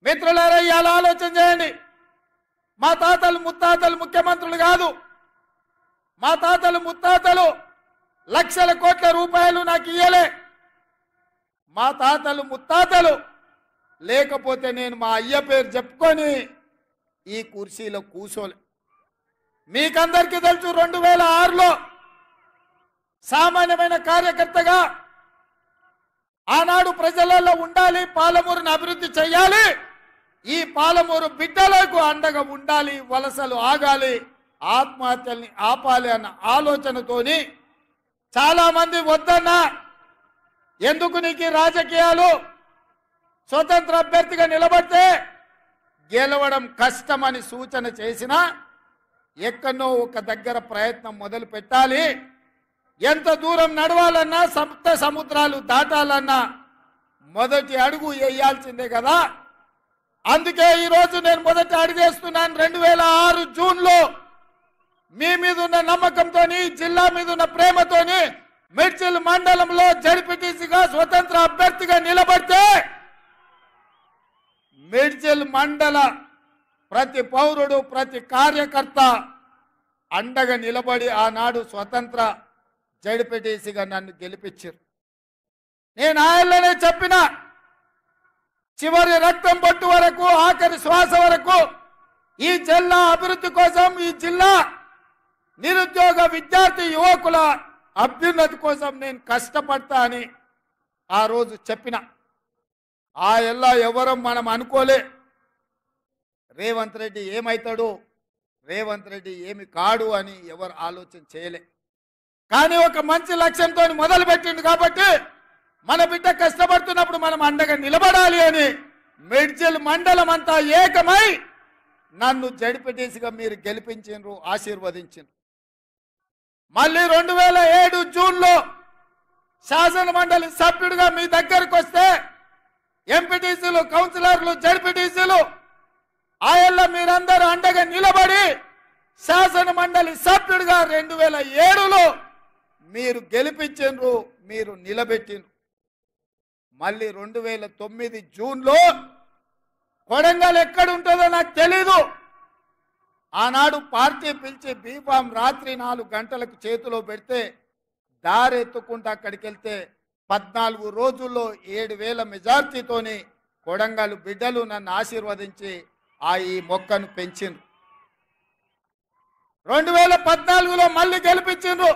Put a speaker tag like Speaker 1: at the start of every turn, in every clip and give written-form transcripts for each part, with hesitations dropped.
Speaker 1: మిత్రులారా ఇలా ఆలోచన చేయండి. మా తాతలు ముత్తాతలు ముఖ్యమంత్రులు కాదు. మా తాతలు ముత్తాతలు లక్షల కోట్ల రూపాయలు నాకు ఇయ్యలే. మా తాతలు ముత్తాతలు లేకపోతే నేను మా అయ్య పేరు చెప్పుకొని ఈ కుర్చీలో కూర్చోలే. మీకందరికీ తెలుసు 2006లో సామాన్యమైన కార్యకర్తగా ఆనాడు ప్రజలలో ఉండాలి, పాలమూరును అభివృద్ధి చేయాలి, ఈ పాలమూరు బిడ్డలకు అండగా ఉండాలి, వలసలు ఆగాలి, ఆత్మహత్యల్ని ఆపాలి అన్న ఆలోచనతోని చాలా మంది వద్దన్నా, ఎందుకు నీకు రాజకీయాలు, స్వతంత్ర అభ్యర్థిగా నిలబడితే గెలవడం కష్టమని సూచన చేసినా ఎక్కడో ఒక దగ్గర ప్రయత్నం మొదలు పెట్టాలి. ఎంత దూరం నడవాలన్నా, సప్త సముద్రాలు దాటాలన్నా మొదటి అడుగు వేయాల్సిందే కదా. అందుకే ఈరోజు నేను మొదటి అడుగు వేస్తున్నాను. 2006 జూన్లో మీ మీద ఉన్న నమ్మకంతో, జిల్లా మీద ఉన్న ప్రేమతోని మిడ్చిల్ మండలంలో జడ్పీటీసీగా స్వతంత్ర అభ్యర్థిగా నిలబడితే మిడ్చిల్ మండల ప్రతి పౌరుడు, ప్రతి కార్యకర్త అండగా నిలబడి ఆనాడు స్వతంత్ర జడ్పీటీసీగా నన్ను గెలిపించారు. నేను ఆయనలోనే చెప్పిన, చివరి రక్తం బొట్టు వరకు, ఆఖరి శ్వాస వరకు ఈ జిల్లా అభివృద్ధి కోసం, ఈ జిల్లా నిరుద్యోగ విద్యార్థి యువకుల అభ్యున్నతి కోసం నేను కష్టపడతా అని ఆ రోజు చెప్పిన. ఆ ఎల్లా ఎవరో మనం అనుకోలే. రేవంత్ రెడ్డి ఏమవుతాడు, రేవంత్ రెడ్డి ఏమి కాడు అని ఎవరు ఆలోచన చేయలే. కానీ ఒక మంచి లక్ష్యంతో మొదలుపెట్టిండు కాబట్టి మన బిడ్డ కష్టపడుతున్నప్పుడు మనం అండగా నిలబడాలి అని మిడ్జిల్ మండలం అంతా ఏకమై నన్ను జడ్పీటీసీగా మీరు గెలిపించారు, ఆశీర్వదించారు. మళ్ళీ 2007 జూన్లో శాసన మండలి సభ్యుడిగా మీ దగ్గరకు వస్తే ఎంపీటీసీలు, కౌన్సిలర్లు, జడ్పీటీసీలు ఆయల్ల మీరందరూ అండగా నిలబడి శాసన మండలి సభ్యుడిగా 2007లో మీరు గెలిపించారు, మీరు నిలబెట్టిండ్రు. మళ్ళీ 2009 జూన్లో కొడంగల్ ఎక్కడ ఉంటుందో నాకు తెలీదు. ఆనాడు పార్టీ పిలిచి బీఫామ్ రాత్రి 4 గంటలకు చేతిలో పెడితే దారెత్తుకుంటూ అక్కడికి వెళ్తే 14 రోజుల్లో 7,000 మెజార్టీతోని కొడంగల్ బిడ్డలు నన్ను ఆశీర్వదించి ఈ మొక్కను పెంచిండ్రు. 2014లో మళ్ళీ గెలిపించిండ్రు.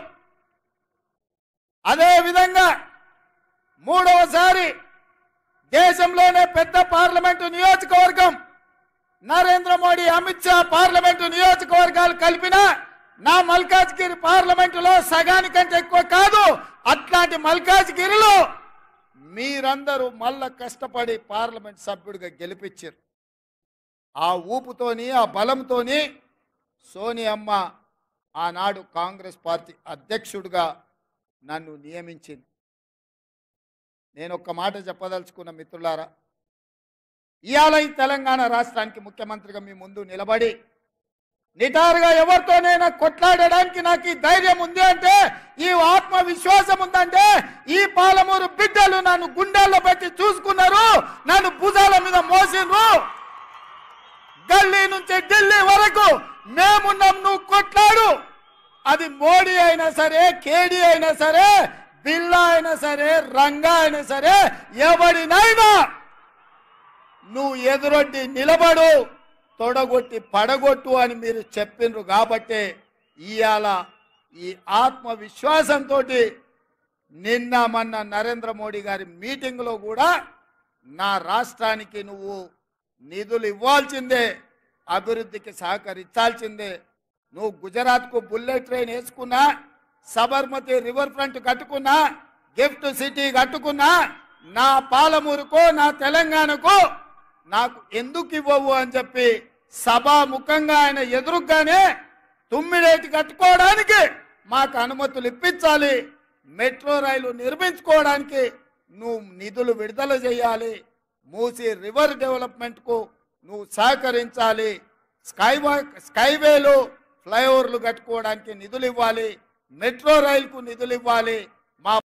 Speaker 1: అదే విధంగా మూడవసారి దేశంలోనే పెద్ద పార్లమెంటు నియోజకవర్గం నరేంద్ర మోడీ, అమిత్ షా పార్లమెంటు నియోజకవర్గాలు కలిపిన నా మల్కాజ్గిరి పార్లమెంటులో సగానికంటే ఎక్కువ కాదు. అట్లాంటి మల్కాజ్గిరిలో మీరందరూ మళ్ళా కష్టపడి పార్లమెంట్ సభ్యుడిగా గెలిపించారు. ఆ ఊపుతోని, ఆ బలంతోని సోనియమ్మ ఆనాడు కాంగ్రెస్ పార్టీ అధ్యక్షుడిగా నన్ను నియమించింది. నేను ఒక్క మాట చెప్పదలుచుకున్న మిత్రులారా, ఇవాళ ఈ తెలంగాణ రాష్ట్రానికి ముఖ్యమంత్రిగా మీ ముందు నిలబడి నిటారుగా ఎవరితోనైనా కొట్లాడడానికి నాకు ఈ ధైర్యం ఉంది అంటే, ఈ ఆత్మవిశ్వాసం ఉందంటే, ఈ పాలమూరు బిడ్డలు నన్ను గుండెల్లో పెట్టి చూసుకున్నారు, నన్ను భుజాల మీద మోసిండ్రు. గల్లీ నుంచి ఢిల్లీ వరకు మేమున్నాం, నువ్వు కొట్లాడు. అది మోడీ అయినా సరే, కేడీ అయినా సరే, బిల్లా అయినా సరే, రంగా అయినా సరే, ఎవడినైనా నువ్వు ఎదురొడ్డి నిలబడు, తొడగొట్టి పడగొట్టు అని మీరు చెప్పిండ్రు. కాబట్టి ఇవాళ ఈ ఆత్మవిశ్వాసంతో నిన్న మొన్న నరేంద్ర మోడీ గారి మీటింగ్లో కూడా నా రాష్ట్రానికి నువ్వు నిధులు ఇవ్వాల్సిందే, అభివృద్ధికి సహకరించాల్సిందే. నువ్వు గుజరాత్కు బుల్లెట్ ట్రైన్ వేసుకున్నా, సబర్మతి రివర్ ఫ్రంట్ కట్టుకున్నా, గిఫ్ట్ సిటీ కట్టుకున్నా, నా పాలమూరుకో, నా తెలంగాణకు నాకు ఎందుకు ఇవ్వవు అని చెప్పి సభాముఖంగా ఆయన ఎదురుగానే తుమ్మిడేటి కట్టుకోవడానికి మాకు అనుమతులు ఇప్పించాలి, మెట్రో రైలు నిర్మించుకోవడానికి నువ్వు నిధులు విడుదల చేయాలి, మూసీ రివర్ డెవలప్మెంట్కు నువ్వు సహకరించాలి, స్కైవేలు ఫ్లైఓవర్లు కట్టుకోవడానికి నిధులు ఇవ్వాలి, మెట్రో రైలుకు నిధులు ఇవ్వాలి.